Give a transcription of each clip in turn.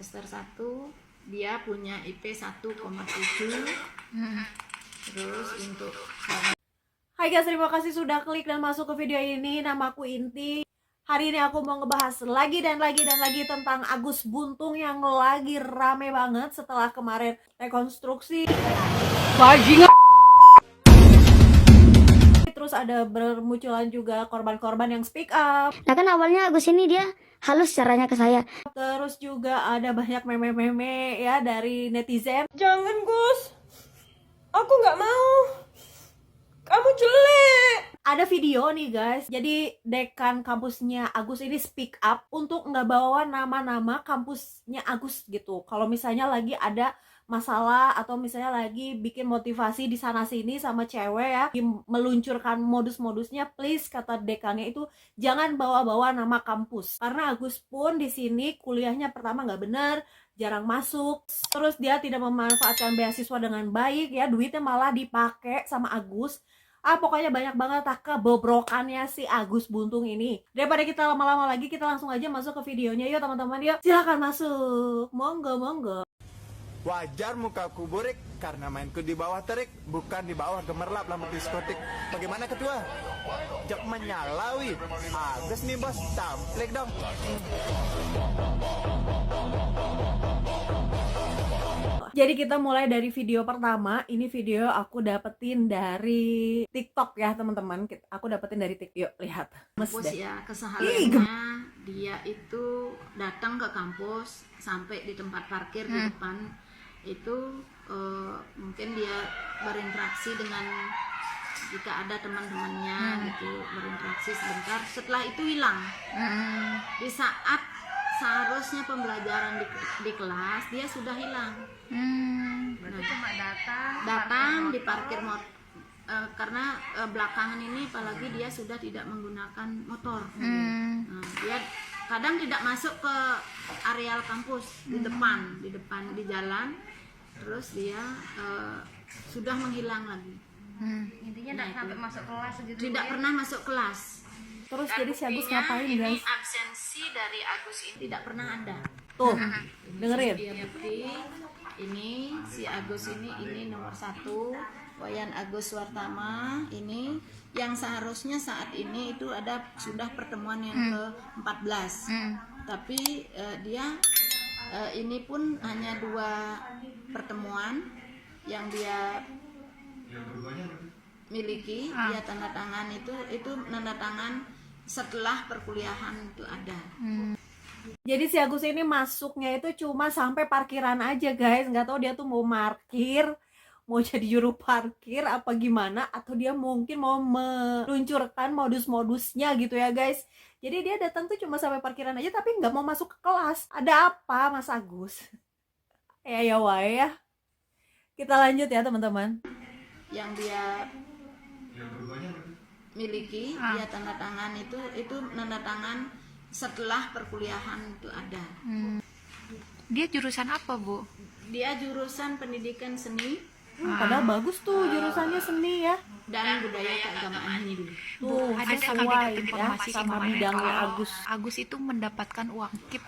semester 1 dia punya IP 1,7. Terus untuk Hai guys, terima kasih sudah klik dan masuk ke video ini. Nama aku Inti. Hari ini aku mau ngebahas lagi dan lagi tentang Agus Buntung yang lagi rame banget setelah kemarin rekonstruksi. Bajingan. Terus ada bermunculan juga korban-korban yang speak up. Nah kan awalnya Agus ini dia halus caranya ke saya. Terus juga ada banyak meme-meme ya dari netizen. Jangan Gus, aku nggak mau. Kamu jelek. Ada video nih guys, jadi dekan kampusnya Agus ini speak up untuk nggak bawa nama-nama kampusnya Agus gitu. Kalau misalnya lagi ada masalah atau misalnya lagi bikin motivasi di sana sini sama cewek ya, meluncurkan modus-modusnya, please kata dekannya itu jangan bawa-bawa nama kampus. Karena Agus pun di sini kuliahnya pertama nggak bener, jarang masuk, terus dia tidak memanfaatkan beasiswa dengan baik ya, duitnya malah dipakai sama Agus. Pokoknya banyak banget kebobrokannya si Agus Buntung ini. Daripada kita lama-lama lagi, kita langsung aja masuk ke videonya. Yuk teman-teman, yuk silahkan masuk. Monggo. Wajar mukaku burik karena mainku di bawah terik, bukan di bawah gemerlap lampu diskotik. Bagaimana ketua? Jok menyalawi. Agus nih bos, tamplik dong. Jadi kita mulai dari video pertama. Ini video aku dapetin dari TikTok ya teman-teman. Aku dapetin dari TikTok. Yuk lihat. kampus ya, kesehariannya dia itu datang ke kampus sampai di tempat parkir di depan itu mungkin dia berinteraksi dengan jika ada teman-temannya gitu, berinteraksi sebentar, setelah itu hilang. Di saat seharusnya pembelajaran di kelas dia sudah hilang. Berarti cuma datang di parkir motor karena belakangan ini apalagi dia sudah tidak menggunakan motor. Nah, dia kadang tidak masuk ke areal kampus di depan di jalan, terus dia sudah menghilang lagi. intinya tidak sampai masuk kelas gitu. Tidak pernah masuk kelas. Terus jadi si Agus Buktinya, ngapain ini guys? absensi dari Agus ini tidak pernah ada. Tuh, dengerin. Dia bukti ini si Agus ini nomor 1, Wayan Agus Wartama ini yang seharusnya saat ini itu ada sudah pertemuan yang ke-14. Tapi dia ini pun hanya 2 pertemuan yang dia miliki. Dia tanda tangan itu tanda tangan setelah perkuliahan itu ada. Jadi si Agus ini masuknya itu cuma sampai parkiran aja guys. Nggak tahu dia tuh mau parkir, mau jadi juru parkir apa gimana, atau dia mungkin mau meluncurkan modus-modusnya gitu ya guys. Jadi dia datang tuh cuma sampai parkiran aja tapi nggak mau masuk ke kelas. Ada apa Mas Agus? Ya wae ya. Kita lanjut ya teman-teman. Yang dia miliki, dia tanda tangan itu tanda tangan setelah perkuliahan itu ada. Dia jurusan apa, Bu? Dia jurusan pendidikan seni Padahal bagus tuh jurusannya seni ya. dan budaya keagamaan Hindu. Tuh, Ada kami sesuai dapat ya informasi sama kemarin bidangnya kalau Agus. Agus itu mendapatkan uang KIP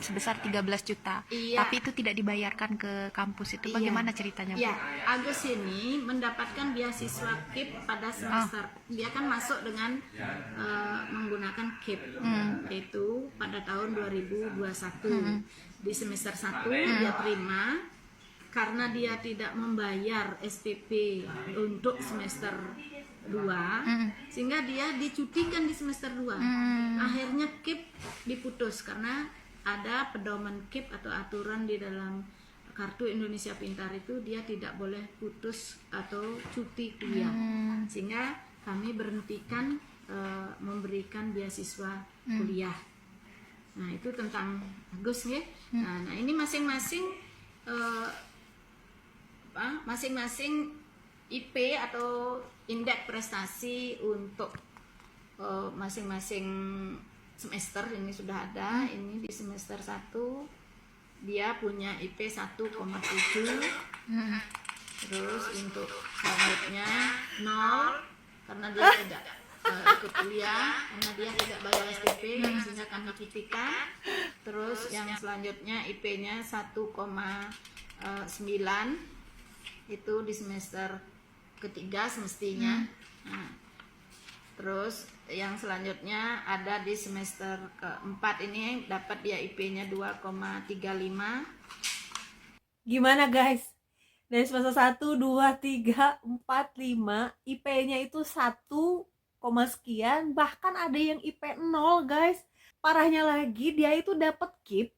sebesar 13 juta. Iya. Tapi itu tidak dibayarkan ke kampus itu. Bagaimana ceritanya, Bu? Ya, Agus ini mendapatkan beasiswa KIP pada semester. Dia kan masuk dengan menggunakan KIP, yaitu pada tahun 2021. Di semester 1 dia terima karena dia tidak membayar SPP untuk semester 2, sehingga dia dicutikan di semester 2. Akhirnya KIP diputus karena ada pedoman KIP atau aturan di dalam Kartu Indonesia Pintar itu dia tidak boleh putus atau cuti kuliah. Sehingga kami berhentikan memberikan beasiswa kuliah. Nah, itu tentang Agus ya. Nah, ini masing-masing masing-masing IP atau indeks prestasi untuk masing-masing semester ini sudah ada. Ini di semester 1 dia punya IP 1,7. Terus untuk selanjutnya 0 karena dia ikut kuliah karena dia tidak bayar SPP sehingga kami titipkan. Terus yang selanjutnya IP-nya 1,9 itu di semester ketiga semestinya. Nah, terus yang selanjutnya ada di semester keempat ini dapat dia IP-nya 2,35. Gimana guys? Dari semester 1, 2, 3, 4, 5 IP-nya itu 1, sekian, bahkan ada yang IP 0 guys. Parahnya lagi dia itu dapat KIP,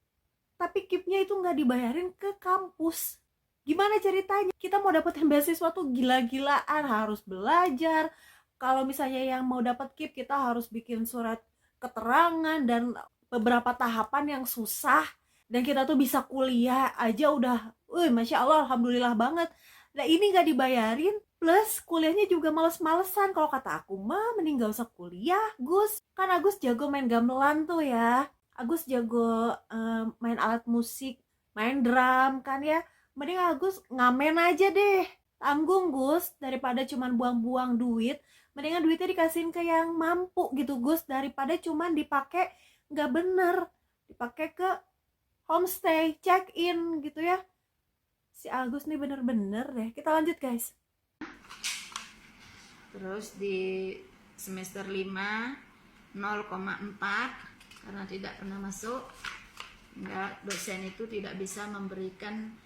tapi KIP-nya itu nggak dibayarin ke kampus. Gimana ceritanya? Kita mau dapetin beasiswa tuh gila-gilaan, harus belajar. Kalau misalnya yang mau dapat KIP, kita harus bikin surat keterangan dan beberapa tahapan yang susah. Dan kita tuh bisa kuliah aja udah, masya Allah, alhamdulillah banget. Nah ini nggak dibayarin, plus kuliahnya juga males-malesan. Kalau kata aku mah mending gak usah kuliah, Gus. Kan Agus jago main gamelan tuh ya. Agus jago main alat musik, main drum kan ya. Mending Agus ngamen aja deh. Tanggung Gus, daripada cuman buang-buang duit. Mendingan duitnya dikasihin ke yang mampu gitu Gus, daripada cuman dipakai nggak bener, dipakai ke homestay, check-in gitu ya. Si Agus nih bener-bener deh. Kita lanjut guys. Terus di semester 5 0,4 karena tidak pernah masuk, dosen itu tidak bisa memberikan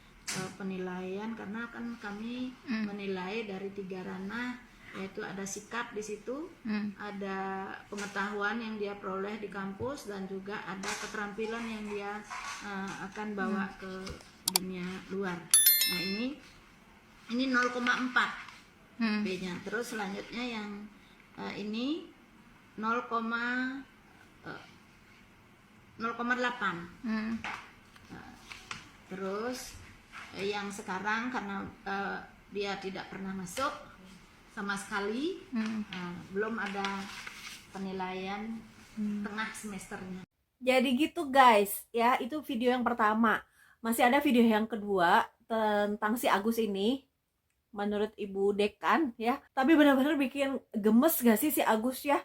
penilaian karena kan kami menilai dari 3 ranah, yaitu ada sikap di situ, ada pengetahuan yang dia peroleh di kampus, dan juga ada keterampilan yang dia akan bawa ke dunia luar. Nah ini 0,4 B-nya. Terus selanjutnya yang ini 0,8. Terus yang sekarang karena dia tidak pernah masuk sama sekali, belum ada penilaian tengah semesternya. Jadi gitu guys ya, itu video yang pertama. Masih ada video yang kedua tentang si Agus ini, menurut Ibu Dekan ya. Tapi benar-benar bikin gemes gak sih si Agus ya?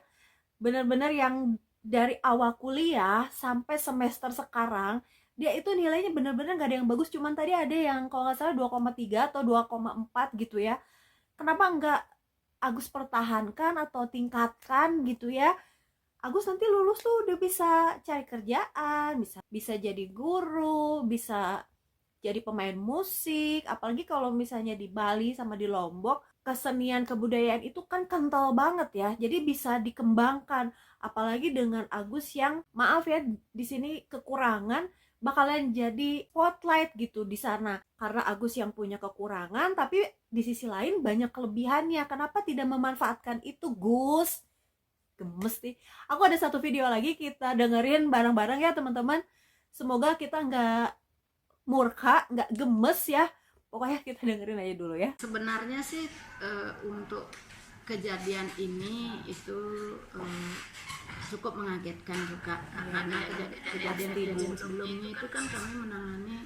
Benar-benar yang dari awal kuliah sampai semester sekarang, dia itu nilainya benar-benar gak ada yang bagus. Cuman tadi ada yang kalau gak salah 2,3 atau 2,4 gitu ya. Kenapa enggak Agus pertahankan atau tingkatkan gitu ya? Agus nanti lulus tuh udah bisa cari kerjaan, bisa jadi guru, bisa jadi pemain musik. Apalagi kalau misalnya di Bali sama di Lombok, kesenian kebudayaan itu kan kental banget ya. Jadi bisa dikembangkan. Apalagi dengan Agus yang maaf ya di sini kekurangan, bakalan jadi spotlight gitu di sana. Karena Agus yang punya kekurangan, tapi di sisi lain banyak kelebihannya. Kenapa tidak memanfaatkan itu, Gus? Gemes nih. Aku ada satu video lagi, kita dengerin bareng-bareng ya teman-teman. Semoga kita nggak murka, nggak gemes ya. Pokoknya kita dengerin aja dulu ya. Sebenarnya sih untuk kejadian ini itu cukup mengagetkan juga, karena kejadian sebelumnya itu kan kami menangani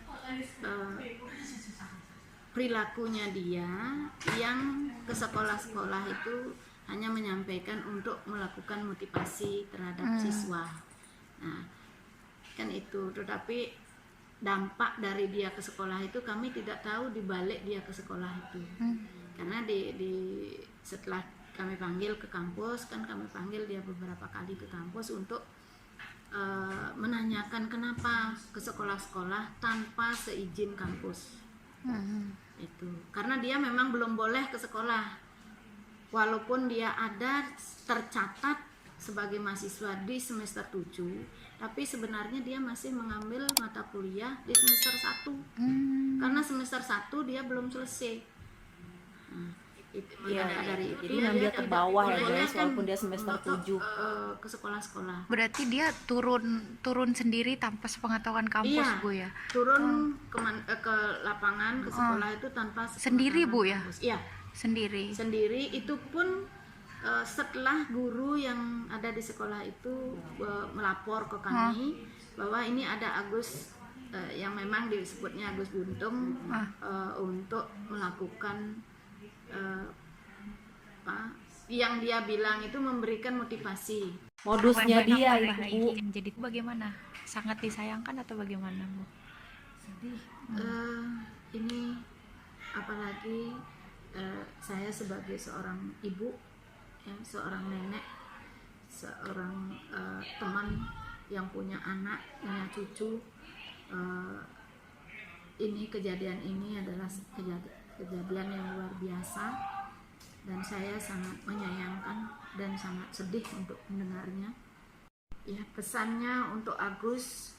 perilakunya dia yang ke sekolah-sekolah itu hanya menyampaikan untuk melakukan motivasi terhadap siswa. Nah, kan itu. Tetapi dampak dari dia ke sekolah itu kami tidak tahu di balik dia ke sekolah itu. Karena setelah kami panggil ke kampus, kan kami panggil dia beberapa kali ke kampus untuk menanyakan kenapa ke sekolah-sekolah tanpa seizin kampus. Itu karena dia memang belum boleh ke sekolah. Walaupun dia ada tercatat sebagai mahasiswa di semester 7, tapi sebenarnya dia masih mengambil mata kuliah di semester 1. Karena semester 1 dia belum selesai. Dari itu jadi ngambil ke bawah ya guys, walaupun dia semester 7 ke sekolah-sekolah. Berarti dia turun sendiri tanpa sepengetahuan kampus, Iya, Bu ya? turun ke lapangan, ke sekolah itu tanpa Sendiri, Bu, ya? kampus. Iya, sendiri. Itu pun setelah guru yang ada di sekolah itu melapor ke kami bahwa ini ada Agus yang memang disebutnya Agus Buntung untuk melakukan yang dia bilang itu memberikan motivasi. Modusnya dia Nah, itu, Bu. jadi bagaimana? Sangat disayangkan atau bagaimana, Bu? Ini apalagi saya sebagai seorang ibu, ya, seorang nenek, seorang teman yang punya anak, punya cucu, ini kejadian ini adalah kejadian yang luar biasa dan saya sangat menyayangkan dan sangat sedih untuk mendengarnya. Ya, pesannya untuk Agus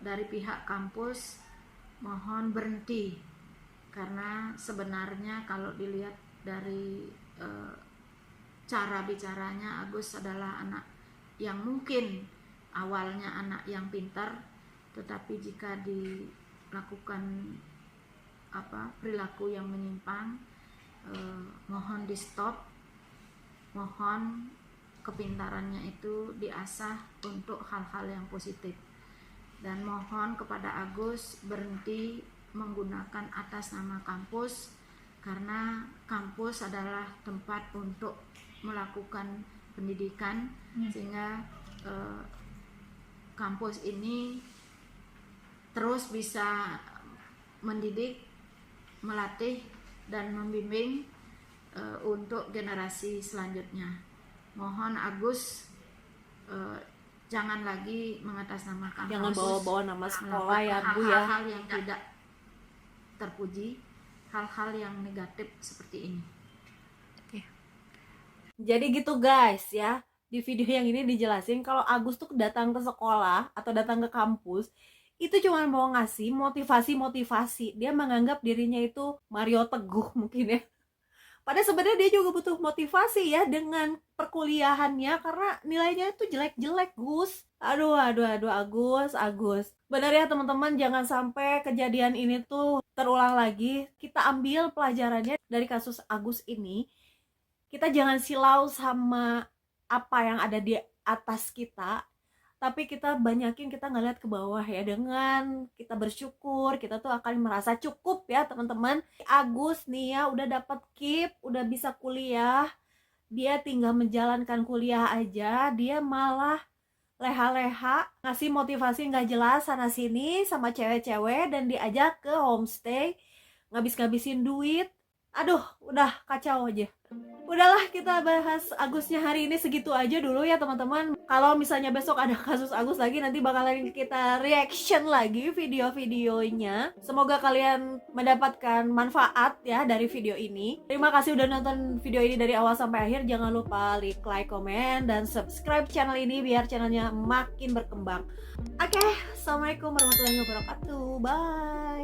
dari pihak kampus, mohon berhenti, karena sebenarnya kalau dilihat dari cara bicaranya, Agus adalah anak yang mungkin awalnya anak yang pintar, tetapi jika dilakukan perilaku yang menyimpang, mohon di stop, mohon kepintarannya itu diasah untuk hal-hal yang positif, dan mohon kepada Agus berhenti menggunakan atas nama kampus, karena kampus adalah tempat untuk melakukan pendidikan, sehingga kampus ini terus bisa mendidik, melatih, dan membimbing untuk generasi selanjutnya. Mohon Agus jangan lagi mengatasnamakan Jangan kampus, bawa-bawa nama sekolah ya, Bu, ya. hal-hal yang tidak terpuji, hal-hal yang negatif seperti ini. Jadi gitu guys ya, di video yang ini dijelasin kalau Agus tuh datang ke sekolah atau datang ke kampus itu cuma mau ngasih motivasi. Dia menganggap dirinya itu Mario Teguh mungkin ya. Padahal sebenarnya dia juga butuh motivasi ya dengan perkuliahannya, karena nilainya itu jelek-jelek, Gus. Aduh Agus. Benar ya teman-teman, jangan sampai kejadian ini tuh terulang lagi. Kita ambil pelajarannya dari kasus Agus ini. Kita jangan silau sama apa yang ada di atas kita, tapi kita banyakin kita ngeliat ke bawah ya. Dengan kita bersyukur, kita tuh akan merasa cukup ya teman-teman. Agus nih ya udah dapat KIP, udah bisa kuliah, dia tinggal menjalankan kuliah aja, dia malah leha-leha ngasih motivasi nggak jelas sana sini sama cewek-cewek, dan diajak ke homestay, ngabis-ngabisin duit. Aduh, udah kacau aja. Udahlah, kita bahas Agusnya hari ini segitu aja dulu ya teman-teman. Kalau misalnya besok ada kasus Agus lagi, nanti bakalan kita reaction lagi video-videonya. Semoga kalian mendapatkan manfaat ya dari video ini. Terima kasih udah nonton video ini dari awal sampai akhir. Jangan lupa like, komen, dan subscribe channel ini biar channelnya makin berkembang. Oke, assalamualaikum warahmatullahi wabarakatuh. Bye.